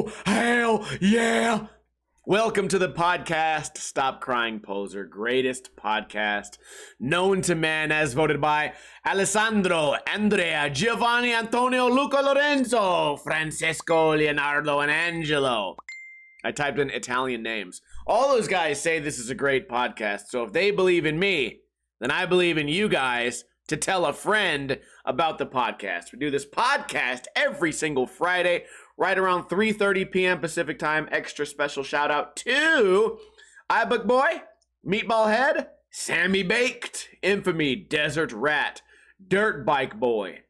Oh, hell yeah. Welcome to the podcast, Stop Crying Poser, greatest podcast known to man as voted by Alessandro, Andrea, Giovanni, Antonio, Luca, Lorenzo, Francesco, Leonardo, and Angelo. I typed in Italian names. All those guys say this is a great podcast, so if they believe in me, then I believe in you guys to tell a friend about the podcast. We do this podcast every single Friday, right around 3:30 p.m. Pacific time. Extra special shout out to iBook Boy, Meatball Head, Sammy Baked, Infamy, Desert Rat, Dirt Bike Boy.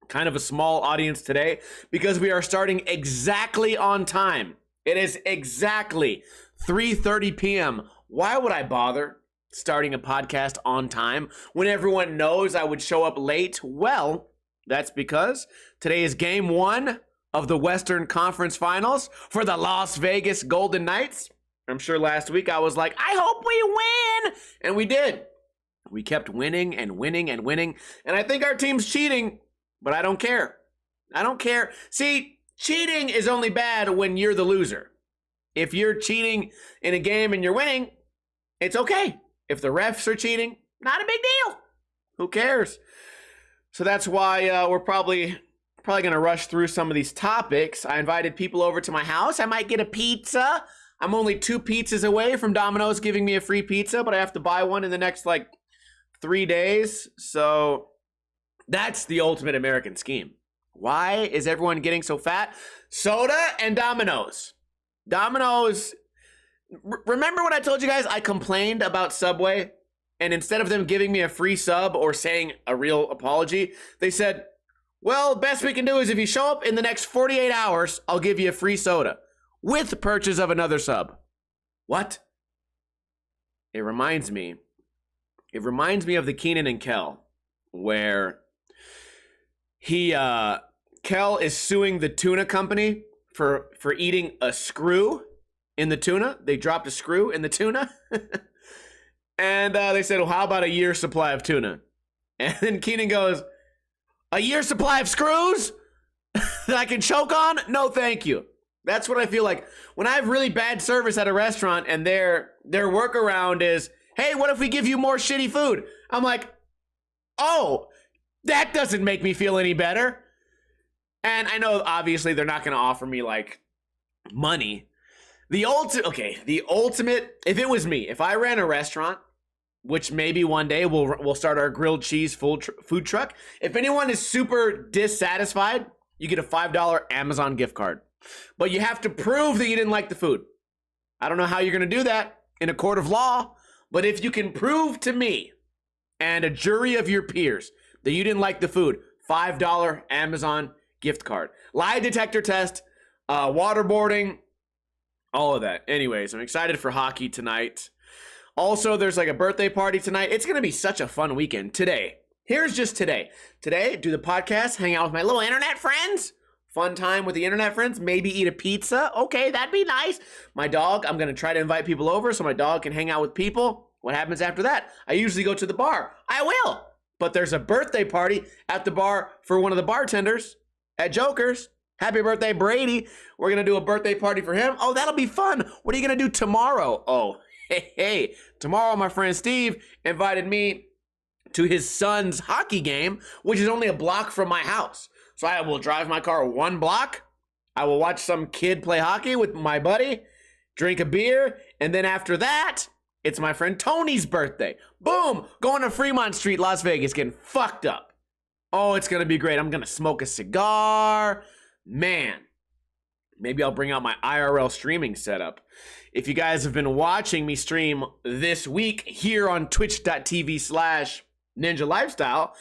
Kind of a small audience today because we are starting exactly on time. It is exactly 3:30 p.m. Why would I bother starting a podcast on time when everyone knows I would show up late? Well, that's because today is game one of the Western Conference Finals for the Las Vegas Golden Knights. I'm sure last week I was like, I hope we win! And we did. We kept winning and winning and winning. And I think our team's cheating, but I don't care. I don't care. See, cheating is only bad when you're the loser. If you're cheating in a game and you're winning, it's okay. If the refs are cheating, not a big deal. Who cares? So that's why we're probably going to rush through some of these topics. I invited people over to my house. I might get a pizza. I'm only 2 pizzas away from Domino's giving me a free pizza, but I have to buy one in the next 3 days. So that's the ultimate American scheme. Why is everyone getting so fat? Soda and Domino's. Domino's. Remember when I told you guys I complained about Subway? And instead of them giving me a free sub or saying a real apology, they said, well, best we can do is if you show up in the next 48 hours, I'll give you a free soda with purchase of another sub. What? It reminds me of the Keenan and Kel, where Kel is suing the tuna company for eating a screw in the tuna. They dropped a screw in the tuna. And they said, well, how about a year's supply of tuna? And then Keenan goes, a year's supply of screws that I can choke on? No, thank you. That's what I feel like. When I have really bad service at a restaurant and their workaround is, hey, what if we give you more shitty food? I'm like, oh, that doesn't make me feel any better. And I know, obviously, they're not going to offer me, money. The ultimate, if it was me, if I ran a restaurant, which maybe one day we'll start our grilled cheese food truck. If anyone is super dissatisfied, you get a $5 Amazon gift card. But you have to prove that you didn't like the food. I don't know how you're going to do that in a court of law, but if you can prove to me and a jury of your peers that you didn't like the food, $5 Amazon gift card. Lie detector test, waterboarding, all of that. Anyways, I'm excited for hockey tonight. Also, there's a birthday party tonight. It's going to be such a fun weekend. Today, here's just today. Today, do the podcast, hang out with my little internet friends. Fun time with the internet friends. Maybe eat a pizza. Okay, that'd be nice. My dog, I'm going to try to invite people over so my dog can hang out with people. What happens after that? I usually go to the bar. I will. But there's a birthday party at the bar for one of the bartenders at Joker's. Happy birthday, Brady. We're going to do a birthday party for him. Oh, that'll be fun. What are you going to do tomorrow? Oh, hey. Tomorrow, my friend Steve invited me to his son's hockey game, which is only a block from my house. So I will drive my car 1 block. I will watch some kid play hockey with my buddy, drink a beer, and then after that, it's my friend Tony's birthday. Boom! Going to Fremont Street, Las Vegas, getting fucked up. Oh, it's going to be great. I'm going to smoke a cigar. Man, maybe I'll bring out my IRL streaming setup. If you guys have been watching me stream this week here on twitch.tv/Ninja Lifestyle,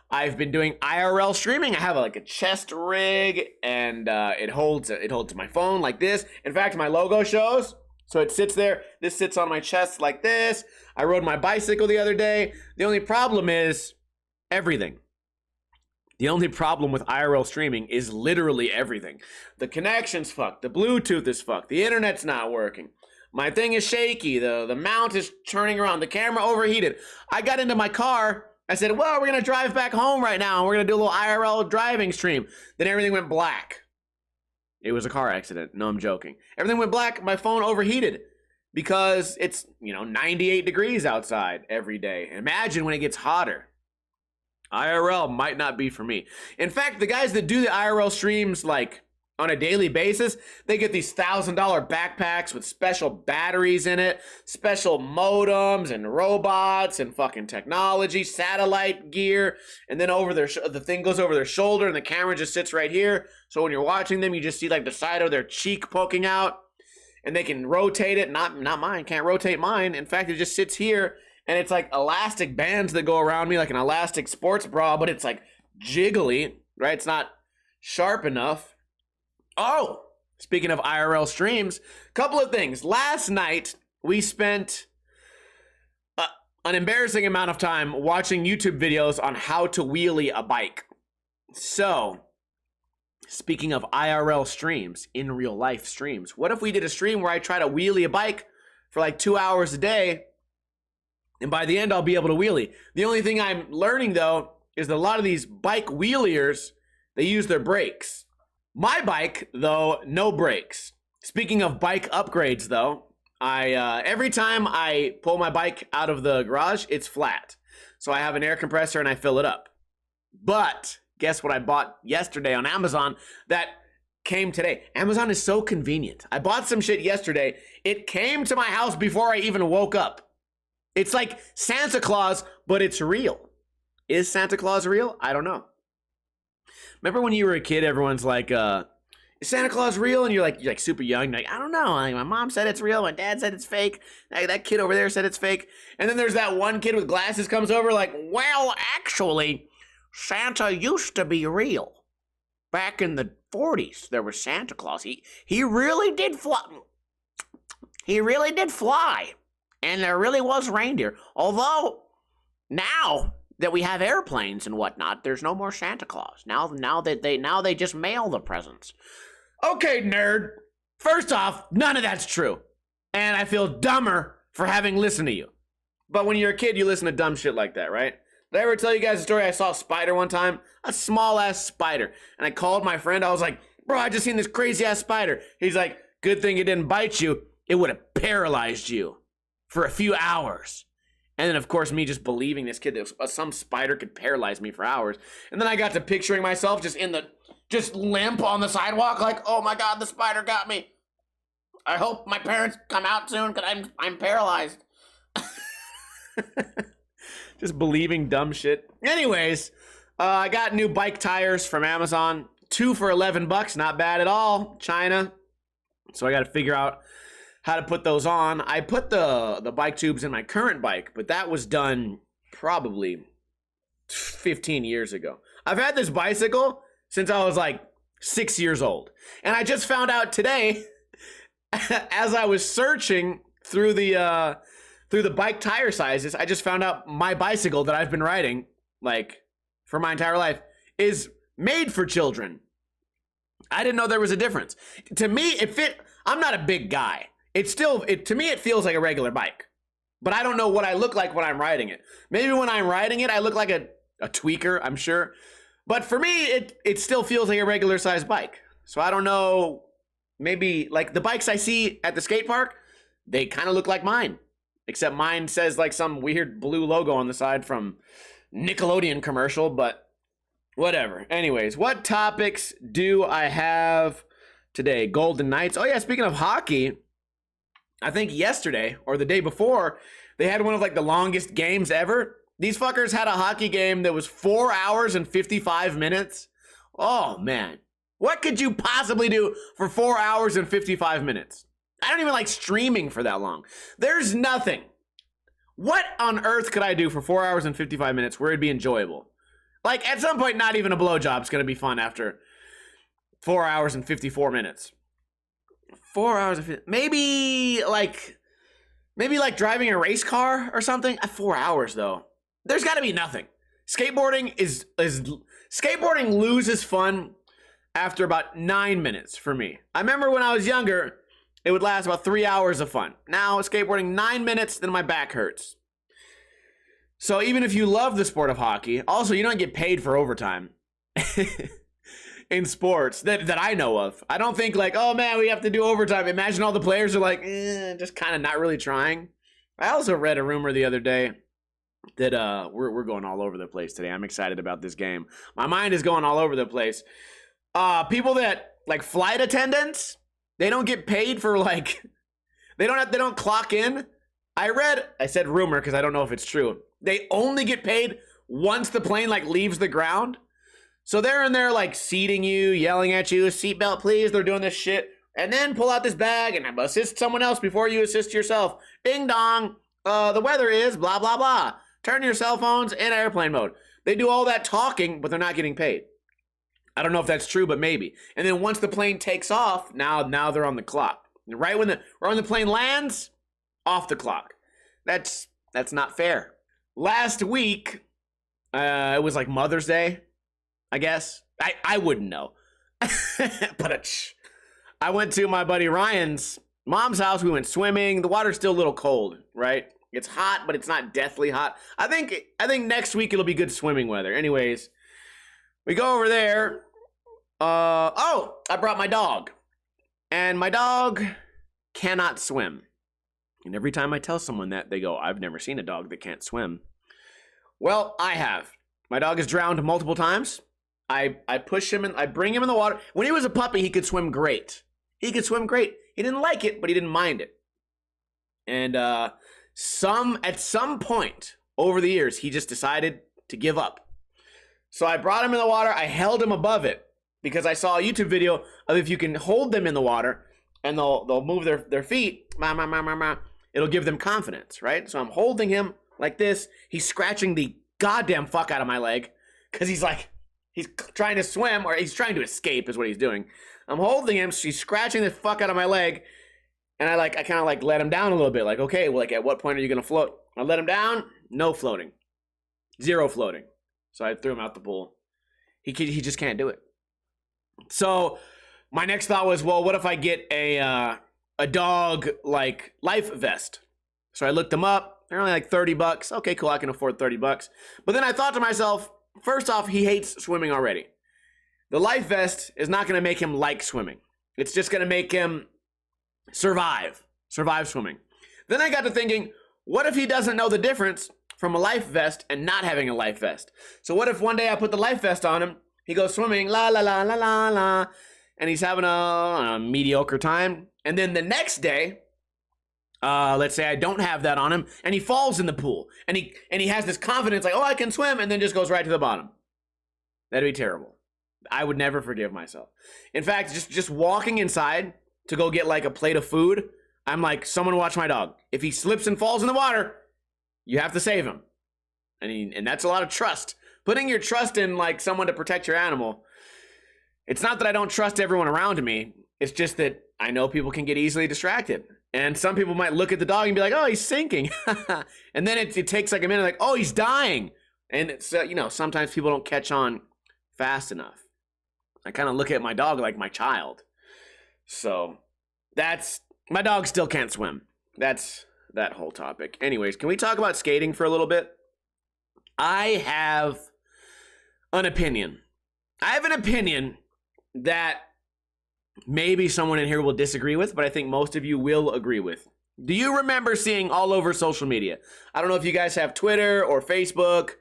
I've been doing IRL streaming. I have a chest rig, and it holds to my phone like this. In fact, my logo shows, so it sits there. This sits on my chest like this. I rode my bicycle the other day. The only problem is everything. The only problem with IRL streaming is literally everything. The connection's fucked. The Bluetooth is fucked. The internet's not working. My thing is shaky. The mount is turning around. The camera overheated. I got into my car. I said, well, we're going to drive back home right now, and we're going to do a little IRL driving stream. Then everything went black. It was a car accident. No, I'm joking. Everything went black. My phone overheated because it's, 98 degrees outside every day. Imagine when it gets hotter. IRL might not be for me. In fact, the guys that do the IRL streams like on a daily basis, they get these $1,000 backpacks with special batteries in it, special modems and robots and fucking technology, satellite gear, and then over their the thing goes over their shoulder and the camera just sits right here. So when you're watching them, you just see like the side of their cheek poking out, and they can rotate it. Not mine. Can't rotate mine. In fact, it just sits here, and it's like elastic bands that go around me like an elastic sports bra, but it's like jiggly, right? It's not sharp enough. Oh, speaking of IRL streams, couple of things. Last night, we spent an embarrassing amount of time watching YouTube videos on how to wheelie a bike. So, speaking of IRL streams, in real life streams, what if we did a stream where I try to wheelie a bike for like 2 hours a day, and by the end, I'll be able to wheelie. The only thing I'm learning, though, is that a lot of these bike wheeliers, they use their brakes. My bike, though, no brakes. Speaking of bike upgrades, though, I every time I pull my bike out of the garage, it's flat. So I have an air compressor and I fill it up. But guess what I bought yesterday on Amazon that came today? Amazon is so convenient. I bought some shit yesterday. It came to my house before I even woke up. It's like Santa Claus, but it's real. Is Santa Claus real? I don't know. Remember when you were a kid, everyone's like, is Santa Claus real? And you're like super young. You're like, I don't know. Like, my mom said it's real. My dad said it's fake. That kid over there said it's fake. And then there's that one kid with glasses comes over like, well, actually, Santa used to be real. Back in the 40s, there was Santa Claus. He really did fly. He really did fly. And there really was reindeer. Although, now that we have airplanes and whatnot, there's no more Santa Claus. Now they just mail the presents. Okay, nerd. First off, none of that's true. And I feel dumber for having listened to you. But when you're a kid, you listen to dumb shit like that, right? Did I ever tell you guys a story? I saw a spider one time, a small ass spider. And I called my friend. I was like, bro, I just seen this crazy ass spider. He's like, good thing it didn't bite you. It would have paralyzed you for a few hours. And then, of course, me just believing this kid that some spider could paralyze me for hours. And then I got to picturing myself just limp on the sidewalk, like, oh my God, the spider got me. I hope my parents come out soon because I'm paralyzed. Just believing dumb shit. Anyways, I got new bike tires from Amazon. 2 for $11, not bad at all. China. So I got to figure out how to put those on. I put the bike tubes in my current bike, but that was done probably 15 years ago. I've had this bicycle since I was like 6 years old. And I just found out today, as I was searching through the bike tire sizes, I just found out my bicycle that I've been riding, like, for my entire life, is made for children. I didn't know there was a difference. To me, it fit. I'm not a big guy. To me, it feels like a regular bike. But I don't know what I look like when I'm riding it. Maybe when I'm riding it, I look like a tweaker, I'm sure. But for me, it still feels like a regular sized bike. So I don't know, maybe like the bikes I see at the skate park, they kind of look like mine. Except mine says like some weird blue logo on the side from Nickelodeon commercial, but whatever. Anyways, what topics do I have today? Golden Knights. Oh yeah, speaking of hockey, I think yesterday or the day before, they had one of like the longest games ever. These fuckers had a hockey game that was 4 hours and 55 minutes. Oh man, what could you possibly do for 4 hours and 55 minutes? I don't even like streaming for that long. There's nothing. What on earth could I do for 4 hours and 55 minutes where it'd be enjoyable? Like at some point, not even a blowjob's gonna be fun after 4 hours and 54 minutes. 4 hours of maybe like driving a race car or something. 4 hours though. There's got to be nothing. Skateboarding skateboarding loses fun after about 9 minutes for me. I remember when I was younger, it would last about 3 hours of fun. Now skateboarding 9 minutes, then my back hurts. So even if you love the sport of hockey, also you don't get paid for overtime. in sports that I know of. I don't think like, oh man, we have to do overtime. Imagine all the players are like, just kind of not really trying. I also read a rumor the other day that we're going all over the place today. I'm excited about this game. My mind is going all over the place. People that like flight attendants, they don't get paid for like they don't clock in. I said rumor because I don't know if it's true. They only get paid once the plane like leaves the ground. So they're in there like seating you, yelling at you, seatbelt please. They're doing this shit. And then pull out this bag and assist someone else before you assist yourself. Ding dong. The weather is blah, blah, blah. Turn your cell phones in airplane mode. They do all that talking, but they're not getting paid. I don't know if that's true, but maybe. And then once the plane takes off, now they're on the clock. Right when the plane lands, off the clock. That's not fair. Last week, it was like Mother's Day, I guess. I wouldn't know. But I went to my buddy Ryan's mom's house. We went swimming. The water's still a little cold, right? It's hot, but it's not deathly hot. I think next week it'll be good swimming weather. Anyways, we go over there. I brought my dog. And my dog cannot swim. And every time I tell someone that, they go, I've never seen a dog that can't swim. Well, I have. My dog has drowned multiple times. I push him and I bring him in the water. When he was a puppy, he could swim great. He didn't like it, but he didn't mind it. And at some point over the years, he just decided to give up. So I brought him in the water. I held him above it because I saw a YouTube video of if you can hold them in the water and they'll move their feet, it'll give them confidence, right? So I'm holding him like this. He's scratching the goddamn fuck out of my leg because he's trying to swim, or he's trying to escape is what he's doing. I'm holding him, so he's scratching the fuck out of my leg, and I kind of let him down a little bit. Like, okay, well, like at what point are you gonna float? I let him down, no floating, zero floating. So I threw him out the pool. He just can't do it. So my next thought was, well, what if I get a dog like life vest? So I looked them up. They're only like $30. Okay, cool, I can afford $30. But then I thought to myself, first off, he hates swimming already. The life vest is not going to make him like swimming. It's just going to make him survive swimming. Then I got to thinking, what if he doesn't know the difference from a life vest and not having a life vest? So what if one day I put the life vest on him, he goes swimming, la la la la la la, and he's having a mediocre time, and then the next day, let's say I don't have that on him, and he falls in the pool, and he has this confidence like, oh, I can swim, and then just goes right to the bottom. That'd be terrible. I would never forgive myself. In fact, just walking inside to go get like a plate of food, I'm like, someone watch my dog. If he slips and falls in the water, you have to save him. And that's a lot of trust. Putting your trust in like someone to protect your animal. It's not that I don't trust everyone around me. It's just that I know people can get easily distracted. And some people might look at the dog and be like, oh, he's sinking. And then it takes like a minute, like, oh, he's dying. And it's, sometimes people don't catch on fast enough. I kind of look at my dog like my child. So my dog still can't swim. That's that whole topic. Anyways, can we talk about skating for a little bit? I have an opinion. I have an opinion that maybe someone in here will disagree with, but I think most of you will agree with. Do you remember seeing all over social media? I don't know if you guys have Twitter or Facebook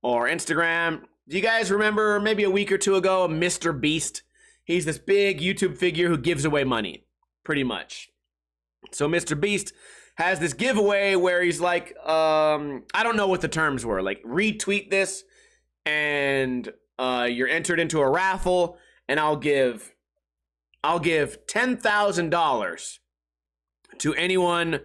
or Instagram. Do you guys remember maybe a week or two ago, Mr. Beast? He's this big YouTube figure who gives away money, pretty much. So Mr. Beast has this giveaway where he's like, I don't know what the terms were, like retweet this and you're entered into a raffle and I'll give $10,000 to anyone,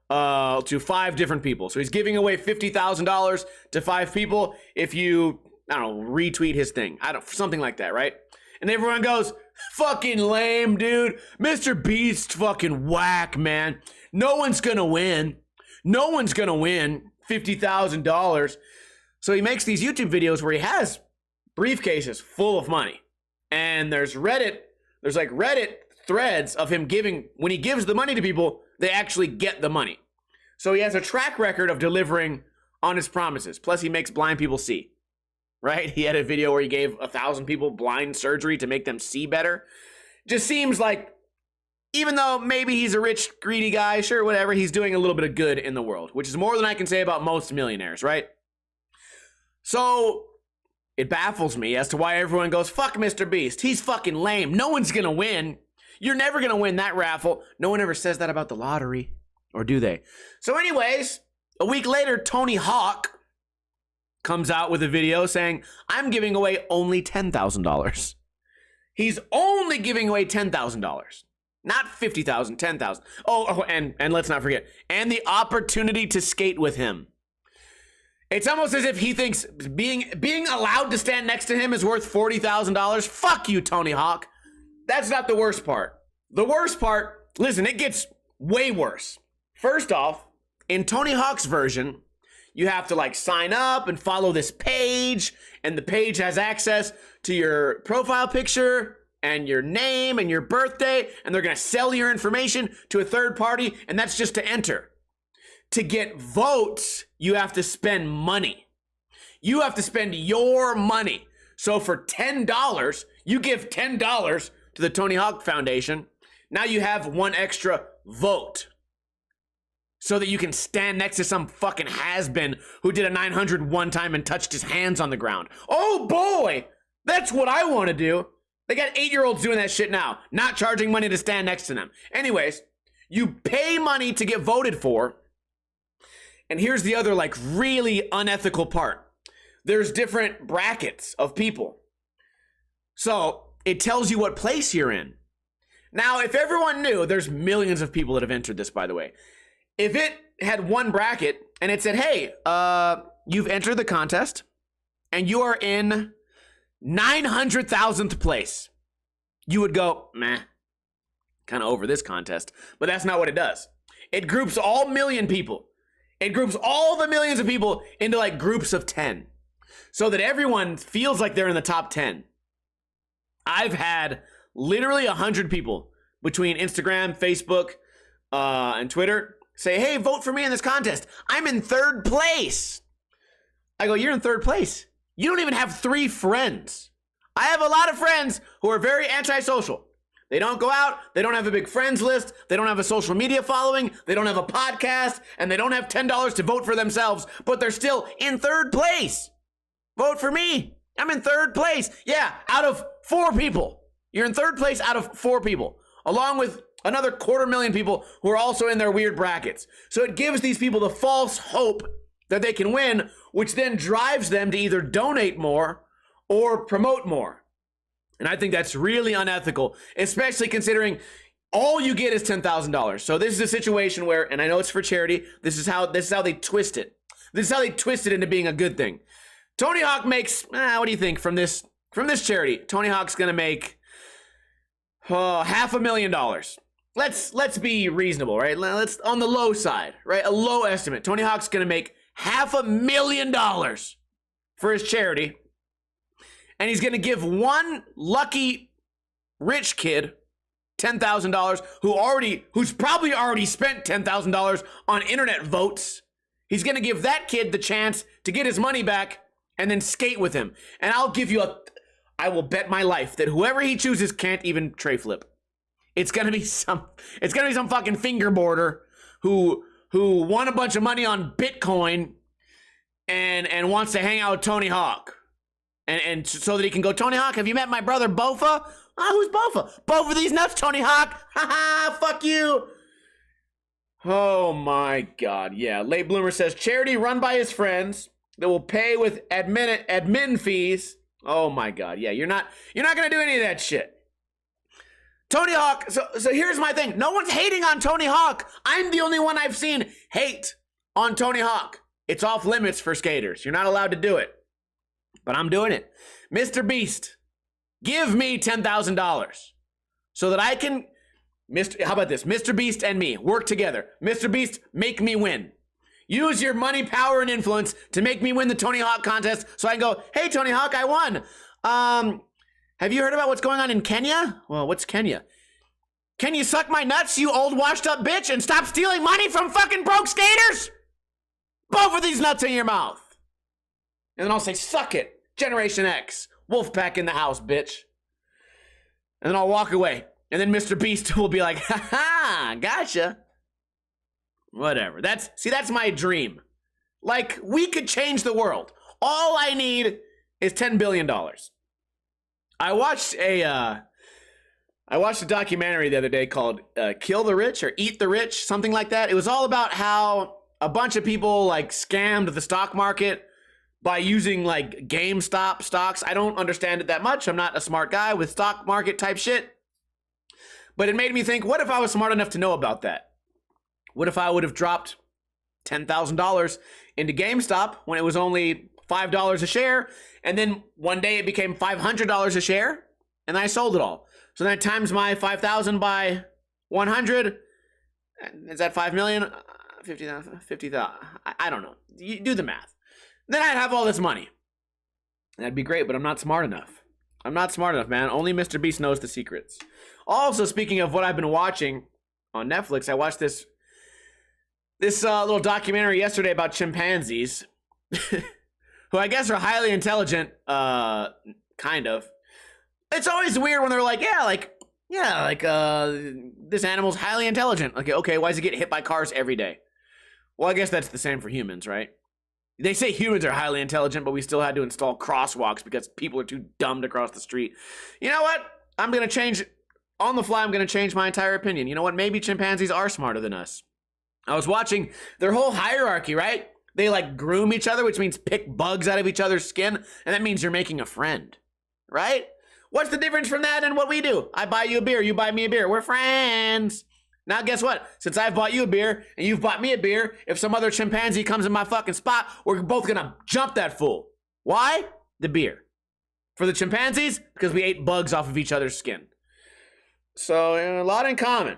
to 5 different people. So he's giving away $50,000 to 5 people if you, I don't know, retweet his thing. Something like that, right? And everyone goes, fucking lame, dude. Mr. Beast fucking whack, man. No one's gonna win. No one's gonna win $50,000. So he makes these YouTube videos where he has briefcases full of money. And there's like Reddit threads of him when he gives the money to people, they actually get the money. So he has a track record of delivering on his promises. Plus he makes blind people see, right? He had a video where he gave 1,000 people blind surgery to make them see better. Just seems like, even though maybe he's a rich, greedy guy, sure, whatever, he's doing a little bit of good in the world, which is more than I can say about most millionaires, right? So it baffles me as to why everyone goes, fuck Mr. Beast. He's fucking lame. No one's gonna win. You're never gonna win that raffle. No one ever says that about the lottery, or do they? So anyways, a week later, Tony Hawk comes out with a video saying, I'm giving away only $10,000. He's only giving away $10,000. Not $50,000, $10,000. Oh, and let's not forget, and the opportunity to skate with him. It's almost as if he thinks being allowed to stand next to him is worth $40,000. Fuck you, Tony Hawk. That's not the worst part. The worst part, listen, it gets way worse. First off, in Tony Hawk's version, you have to like sign up and follow this page, and the page has access to your profile picture and your name and your birthday, and they're gonna sell your information to a third party, and that's just to enter. To get votes, you have to spend money. You have to spend your money. So for $10, you give $10 to the Tony Hawk Foundation. Now you have one extra vote, so that you can stand next to some fucking has-been who did a 900 one time and touched his hands on the ground. Oh boy, that's what I want to do. They got 8-year-olds doing that shit now, not charging money to stand next to them. Anyways, you pay money to get voted for. And here's the other like really unethical part. There's different brackets of people. So it tells you what place you're in. Now, if everyone knew, there's millions of people that have entered this, by the way. If it had one bracket and it said, hey, you've entered the contest and you are in 900,000th place, you would go, meh, kind of over this contest. But that's not what it does. It groups all million people. It groups all the millions of people into like groups of 10 so that everyone feels like they're in the top 10. I've had literally 100 people between Instagram, Facebook, and Twitter say, hey, vote for me in this contest. I'm in 3rd place. I go, you're in 3rd place. You don't even have 3 friends. I have a lot of friends who are very antisocial. They don't go out. They don't have a big friends list. They don't have a social media following. They don't have a podcast. And they don't have $10 to vote for themselves. But they're still in 3rd place. Vote for me. I'm in 3rd place. Yeah, out of 4 people. You're in 3rd place out of 4 people. Along with another 250,000 people who are also in their weird brackets. So it gives these people the false hope that they can win, which then drives them to either donate more or promote more. And I think that's really unethical, especially considering all you get is $10,000. So this is a situation where, and I know it's for charity, this is how they twist it. This is how they twist it into being a good thing. Tony Hawk makes, what do you think from this charity? Tony Hawk's gonna make $500,000. Let's be reasonable, right? Let's on the low side, right? A low estimate. Tony Hawk's gonna make $500,000 for his charity, and he's gonna give one lucky rich kid $10,000 who's probably already spent $10,000 on internet votes. He's gonna give that kid the chance to get his money back and then skate with him. And I will bet my life that whoever he chooses can't even tray flip. It's gonna be some fucking fingerboarder who won a bunch of money on Bitcoin and wants to hang out with Tony Hawk. And so that he can go, Tony Hawk, have you met my brother Bofa? Who's Bofa? Bofa these nuts, Tony Hawk. Ha ha, fuck you. Oh my God, yeah. Late Bloomer says, charity run by his friends that will pay with admin fees. Oh my God, yeah, you're not gonna do any of that shit. Tony Hawk, so here's my thing. No one's hating on Tony Hawk. I'm the only one I've seen hate on Tony Hawk. It's off limits for skaters. You're not allowed to do it. But I'm doing it. Mr. Beast, give me $10,000 so that I can, how about this? Mr. Beast and me work together. Mr. Beast, make me win. Use your money, power, and influence to make me win the Tony Hawk contest so I can go, hey, Tony Hawk, I won. Have you heard about what's going on in Kenya? Well, what's Kenya? Can you suck my nuts, you old washed up bitch, and stop stealing money from fucking broke skaters? Both of these nuts in your mouth. And then I'll say, suck it. Generation X. Wolfpack in the house, bitch. And then I'll walk away. And then Mr. Beast will be like, ha, gotcha. Whatever. That's my dream. Like, we could change the world. All I need is $10 billion. I watched a documentary the other day called Kill the Rich or Eat the Rich, something like that. It was all about how a bunch of people like scammed the stock market by using like GameStop stocks. I don't understand it that much. I'm not a smart guy with stock market type shit. But it made me think, what if I was smart enough to know about that? What if I would have dropped $10,000 into GameStop when it was only $5 a share, and then one day it became $500 a share, and I sold it all. So then I times my 5,000 by 100. Is that 5 million? 50,000. I don't know. You do the math. Then I'd have all this money. That'd be great, but I'm not smart enough. I'm not smart enough, man. Only Mr. Beast knows the secrets. Also, speaking of what I've been watching on Netflix, I watched this little documentary yesterday about chimpanzees, who I guess are highly intelligent, kind of. It's always weird when they're like, this animal's highly intelligent. Okay, why does it get hit by cars every day? Well, I guess that's the same for humans, right? They say humans are highly intelligent, but we still had to install crosswalks because people are too dumb to cross the street. You know what? I'm going to change, on the fly, I'm going to change my entire opinion. You know what? Maybe chimpanzees are smarter than us. I was watching their whole hierarchy, right? They like groom each other, which means pick bugs out of each other's skin. And that means you're making a friend, right? What's the difference from that and what we do? I buy you a beer, you buy me a beer. We're friends. Now guess what? Since I've bought you a beer and you've bought me a beer, if some other chimpanzee comes in my fucking spot, we're both gonna jump that fool. Why? The beer. For the chimpanzees, because we ate bugs off of each other's skin. So a lot in common.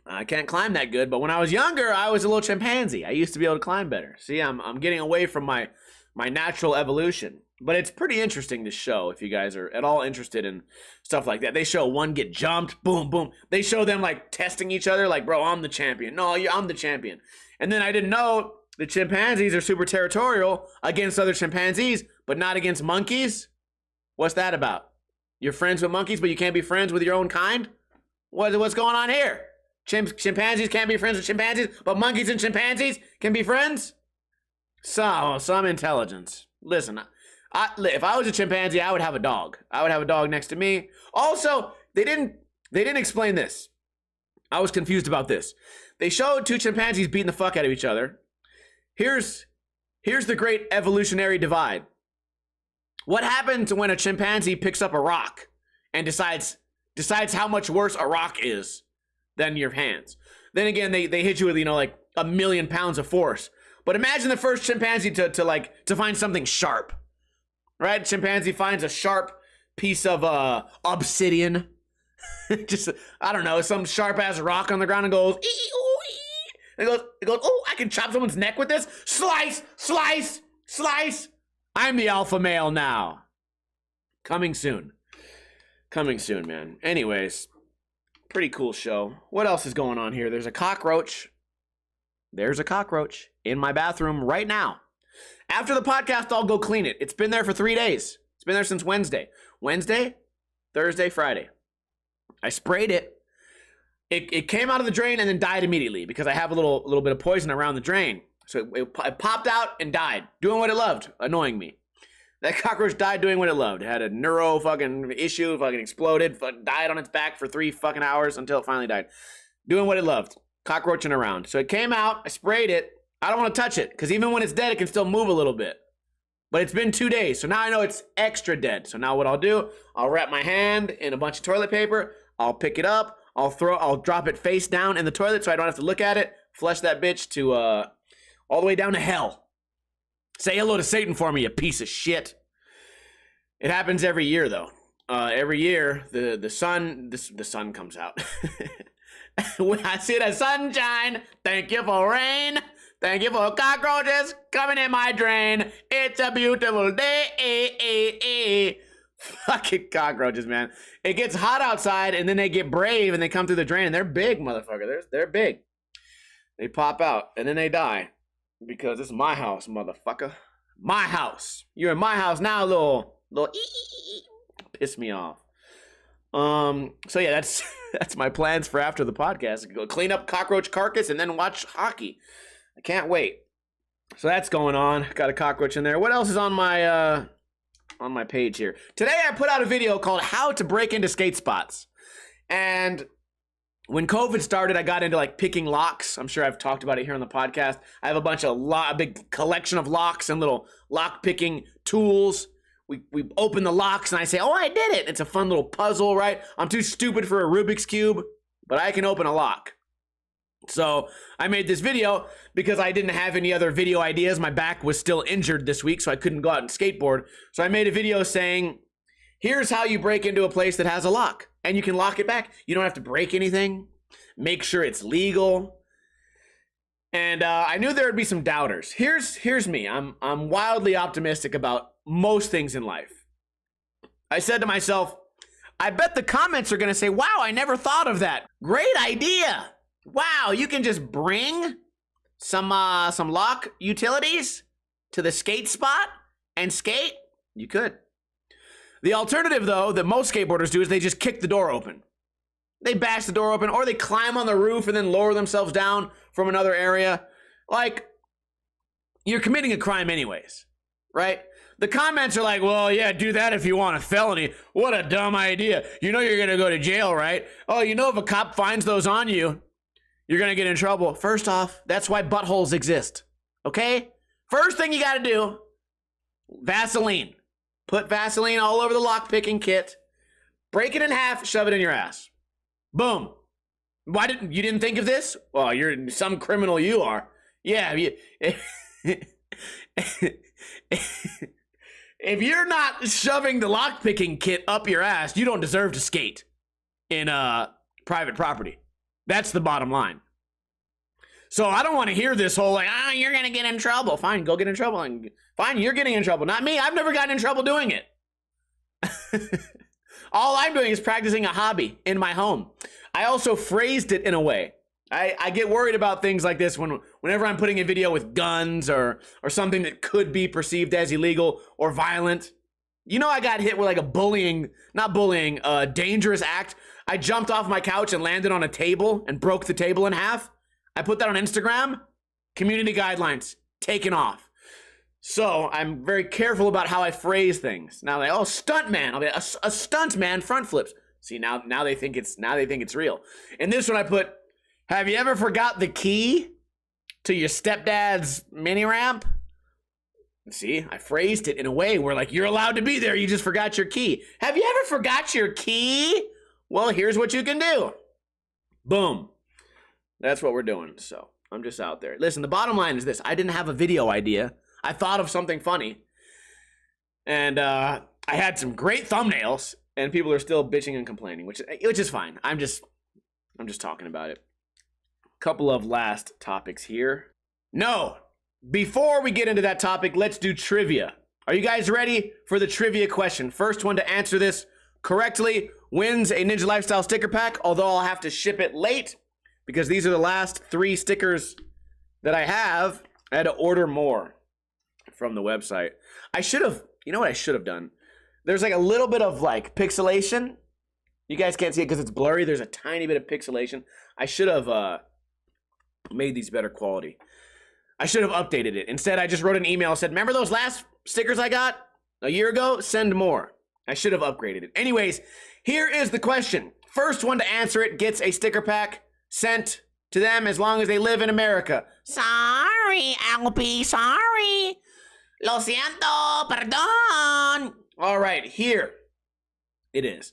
I can't climb that good, but when I was younger, I was a little chimpanzee. I used to be able to climb better. See, I'm getting away from my natural evolution. But it's pretty interesting, this show, if you guys are at all interested in stuff like that. They show one get jumped, boom, boom. They show them, like, testing each other, like, bro, I'm the champion. No, I'm the champion. And then I didn't know the chimpanzees are super territorial against other chimpanzees, but not against monkeys. What's that about? You're friends with monkeys, but you can't be friends with your own kind? What's going on here? Chimpanzees can't be friends with chimpanzees, but monkeys and chimpanzees can be friends? So, some intelligence. Listen, if I was a chimpanzee, I would have a dog. I would have a dog next to me. Also, they didn't explain this. I was confused about this. They showed two chimpanzees beating the fuck out of each other. Here's the great evolutionary divide. What happens when a chimpanzee picks up a rock and decides how much worse a rock is than your hands? Then again, they hit you with, like 1,000,000 pounds of force. But imagine the first chimpanzee to find something sharp. Right? Chimpanzee finds a sharp piece of obsidian. Just, I don't know, some sharp ass rock on the ground and goes, and it goes, oh, I can chop someone's neck with this. Slice, slice, slice. I'm the alpha male now. Coming soon. Coming soon, man. Anyways, pretty cool show. What else is going on here? There's a cockroach. There's a cockroach in my bathroom right now. After the podcast, I'll go clean it. It's been there for 3 days. It's been there since Wednesday. Wednesday, Thursday, Friday. I sprayed it. It came out of the drain and then died immediately because I have a little bit of poison around the drain. So it popped out and died, doing what it loved, annoying me. That cockroach died doing what it loved. It had a neuro fucking issue, fucking exploded, died on its back for 3 fucking hours until it finally died. Doing what it loved, cockroaching around. So it came out, I sprayed it. I don't want to touch it, because even when it's dead, it can still move a little bit. But it's been 2 days, so now I know it's extra dead. So now what I'll do, I'll wrap my hand in a bunch of toilet paper, I'll pick it up, I'll drop it face down in the toilet so I don't have to look at it, flush that bitch to, all the way down to hell. Say hello to Satan for me, you piece of shit. It happens every year, though. Every year, the sun comes out. When I see the sunshine, thank you for rain. Thank you for cockroaches coming in my drain. It's a beautiful day. Fucking cockroaches, man. It gets hot outside, and then they get brave, and they come through the drain, and they're big, motherfucker. They're big. They pop out, and then they die. Because this is my house, motherfucker. My house. You're in my house now, little piss me off. So yeah, that's my plans for after the podcast. Go clean up cockroach carcass and then watch hockey. I can't wait. So that's going on. Got a cockroach in there. What else is on my page here? Today I put out a video called How to Break into Skate Spots. And when COVID started, I got into like picking locks. I'm sure I've talked about it here on the podcast. I have a big collection of locks and little lock picking tools. We open the locks and I say, oh, I did it. It's a fun little puzzle, right? I'm too stupid for a Rubik's Cube, but I can open a lock. So I made this video because I didn't have any other video ideas. My back was still injured this week, so I couldn't go out and skateboard. So I made a video saying, here's how you break into a place that has a lock. And you can lock it back. You don't have to break anything. Make sure it's legal. And I knew there would be some doubters. Here's me. I'm wildly optimistic about most things in life. I said to myself, I bet the comments are going to say, wow, I never thought of that. Great idea. Wow, you can just bring some lock utilities to the skate spot and skate? You could. The alternative, though, that most skateboarders do is they just kick the door open. They bash the door open, or they climb on the roof and then lower themselves down from another area. Like, you're committing a crime anyways, right? The comments are like, well, yeah, do that if you want a felony. What a dumb idea. You know you're going to go to jail, right? Oh, you know if a cop finds those on you, you're going to get in trouble. First off, that's why buttholes exist, okay? First thing you got to do, Vaseline. Put Vaseline all over the lockpicking kit. Break it in half, shove it in your ass. Boom. Why didn't you think of this? Well, you're some criminal you are. Yeah, if you're not shoving the lockpicking kit up your ass, you don't deserve to skate in private property. That's the bottom line. So I don't want to hear this whole like, you're going to get in trouble. Fine, go get in trouble. And fine, you're getting in trouble. Not me. I've never gotten in trouble doing it. All I'm doing is practicing a hobby in my home. I also phrased it in a way. I get worried about things like this whenever I'm putting a video with guns or something that could be perceived as illegal or violent. You know, I got hit with like a dangerous act. I jumped off my couch and landed on a table and broke the table in half. I put that on Instagram. Community guidelines taken off. So I'm very careful about how I phrase things. Now they stunt man. I'll be a stunt man front flips. See, now they think it's real. In this one I put, have you ever forgot the key to your stepdad's mini ramp? See, I phrased it in a way where like you're allowed to be there, you just forgot your key. Have you ever forgot your key? Well, here's what you can do. Boom. That's what we're doing. So I'm just out there. Listen, the bottom line is this. I didn't have a video idea. I thought of something funny. And I had some great thumbnails, and people are still bitching and complaining, which is fine. I'm just talking about it. Couple of last topics here. No, before we get into that topic, let's do trivia. Are you guys ready for the trivia question? First one to answer this correctly wins a Ninja Lifestyle sticker pack, although I'll have to ship it late because these are the last 3 stickers that I have. I had to order more from the website. You know what I should have done? There's like a little bit of like pixelation. You guys can't see it because it's blurry. There's a tiny bit of pixelation. I should have made these better quality. I should have updated it. Instead, I just wrote an email and said, remember those last stickers I got a year ago? Send more. I should have upgraded it. Anyways, here is the question. First one to answer it gets a sticker pack sent to them as long as they live in America. Sorry, Alpi, sorry. Lo siento, perdón. All right, here it is.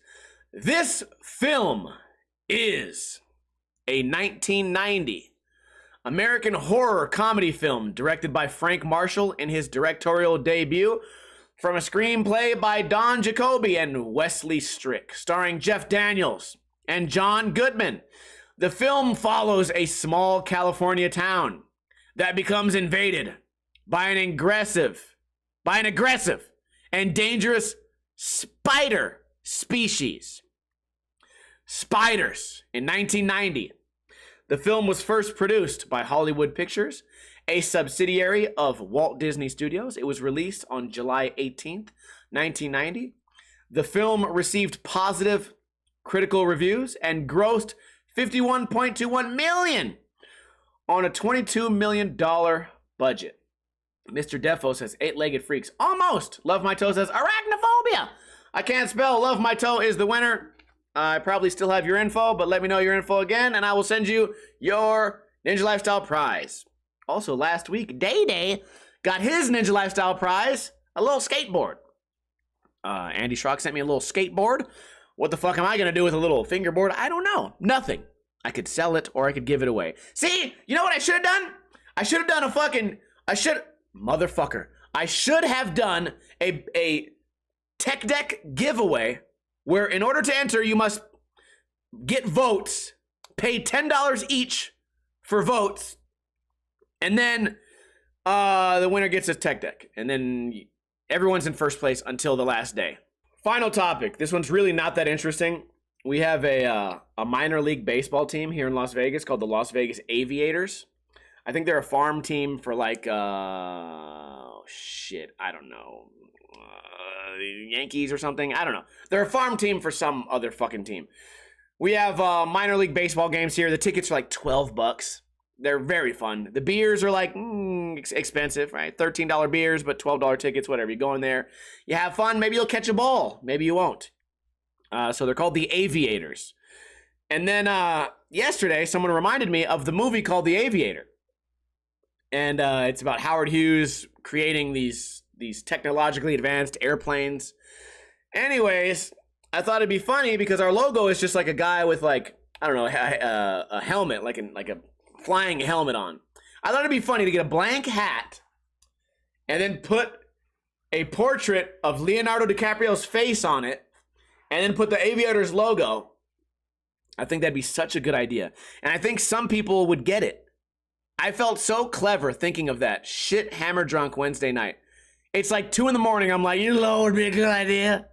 This film is a 1990 American horror comedy film directed by Frank Marshall in his directorial debut from a screenplay by Don Jacoby and Wesley Strick, starring Jeff Daniels and John Goodman. The film follows a small California town that becomes invaded by an aggressive and dangerous spider species. Spiders in 1990. The film was first produced by Hollywood Pictures, a subsidiary of Walt Disney Studios. It was released on July 18th, 1990. The film received positive critical reviews and grossed $51.21 million on a $22 million budget. Mr. Defo says, eight-legged freaks. Almost. Love My Toe says, arachnophobia. I can't spell. Love My Toe is the winner. I probably still have your info, but let me know your info again, and I will send you your Ninja Lifestyle prize. Also, last week, Day got his Ninja Lifestyle prize, a little skateboard. Andy Schrock sent me a little skateboard. What the fuck am I going to do with a little fingerboard? I don't know. Nothing. I could sell it or I could give it away. See, you know what I should have done? I should have done I should have done a tech deck giveaway where in order to enter, you must get votes, pay $10 each for votes, and then the winner gets a tech deck. And then everyone's in first place until the last day. Final topic. This one's really not that interesting. We have a minor league baseball team here in Las Vegas called the Las Vegas Aviators. I think they're a farm team for like, I don't know, the Yankees or something. I don't know. They're a farm team for some other fucking team. We have minor league baseball games here. The tickets are like $12. They're very fun. The beers are like expensive, right? $13 beers, but $12 tickets, whatever. You go in there, you have fun. Maybe you'll catch a ball. Maybe you won't. So they're called the Aviators. And then yesterday, someone reminded me of the movie called The Aviator. And it's about Howard Hughes creating these technologically advanced airplanes. Anyways, I thought it'd be funny because our logo is just like a guy with like, I don't know, a helmet, like a flying helmet on. I thought it'd be funny to get a blank hat and then put a portrait of Leonardo DiCaprio's face on it and then put the Aviators logo. I think that'd be such a good idea. And I think some people would get it. I felt so clever thinking of that shit hammer drunk Wednesday night. It's like 2 a.m. I'm like, you know what would be a good idea?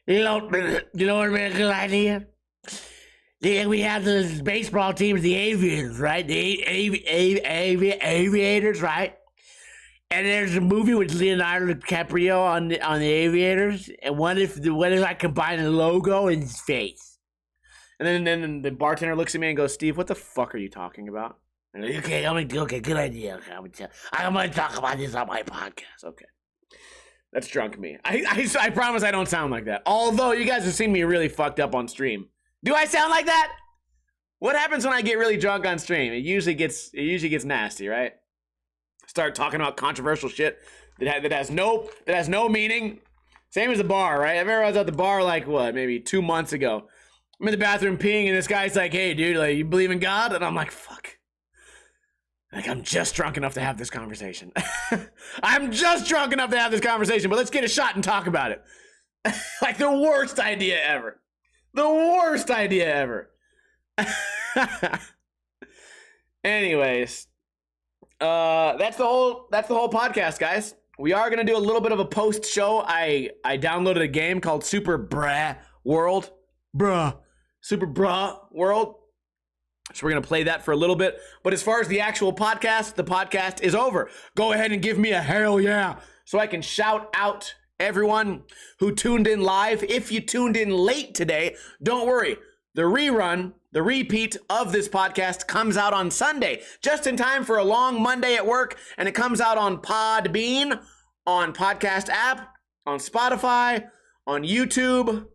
You know what would be a good idea? We have those baseball teams, the Aviators, right? The Aviators, right? And there's a movie with Leonardo DiCaprio on the Aviators. And what if I combine the logo and his face? And then the bartender looks at me and goes, Steve, what the fuck are you talking about? And I'm like, okay, good idea. Okay, I'm going to talk about this on my podcast. Okay. That's drunk me. I promise I don't sound like that. Although you guys have seen me really fucked up on stream. Do I sound like that? What happens when I get really drunk on stream? It usually gets nasty, right? Start talking about controversial shit that has no meaning. Same as the bar, right? I remember I was at the bar like maybe 2 months ago. I'm in the bathroom peeing and this guy's like, "Hey, dude, like, you believe in God?" And I'm like, "Fuck." Like, I'm just drunk enough to have this conversation. I'm just drunk enough to have this conversation, but let's get a shot and talk about it. Like the worst idea ever. The worst idea ever. Anyways, that's the whole podcast, guys. We are gonna do a little bit of a post show. I downloaded a game called Super Bra World. Super Bra World. So we're going to play that for a little bit. But as far as the actual podcast, the podcast is over. Go ahead and give me a hell yeah so I can shout out everyone who tuned in live. If you tuned in late today, don't worry. The repeat of this podcast comes out on Sunday, just in time for a long Monday at work. And it comes out on Podbean, on podcast app, on Spotify, on YouTube,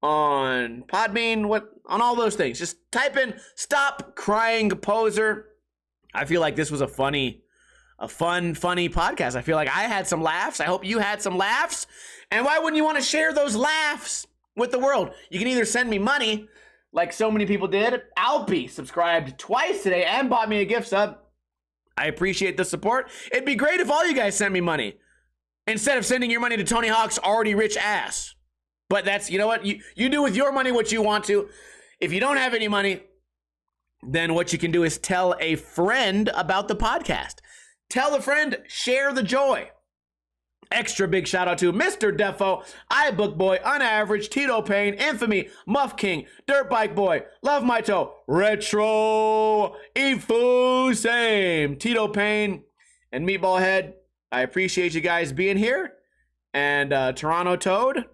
on Podbean, on all those things. Just type in Stop Crying Poser. I feel like this was a funny podcast. I feel like I had some laughs. I hope you had some laughs. And why wouldn't you want to share those laughs with the world? You can either send me money, like so many people did. Alpy subscribed twice today and bought me a gift sub. I appreciate the support. It'd be great if all you guys sent me money instead of sending your money to Tony Hawk's already rich ass. But that's, you know what? You do with your money what you want to. If you don't have any money, then what you can do is tell a friend about the podcast. Tell a friend, share the joy. Extra big shout out to Mr. Defo, iBook Boy, Unaverage, Tito Payne, Infamy, Muff King, Dirt Bike Boy, Love My Toe, Retro, Ifu, Same, Tito Payne, and Meatball Head. I appreciate you guys being here. And Toronto Toad.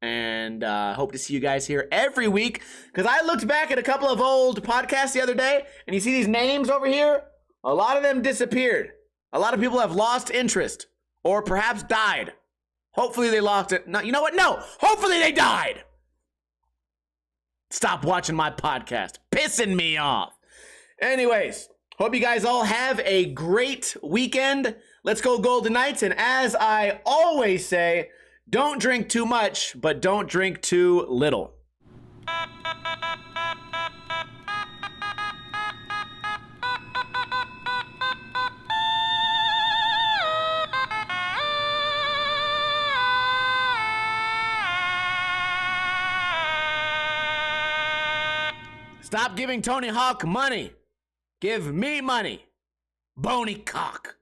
And hope to see you guys here every week. Because I looked back at a couple of old podcasts the other day, and you see these names over here? A lot of them disappeared. A lot of people have lost interest. Or perhaps died. Hopefully they lost it. No, you know what? No. Hopefully they died. Stop watching my podcast. Pissing me off. Anyways, hope you guys all have a great weekend. Let's go Golden Knights. And as I always say, don't drink too much, but don't drink too little. Stop giving Tony Hawk money. Give me money. Bony cock.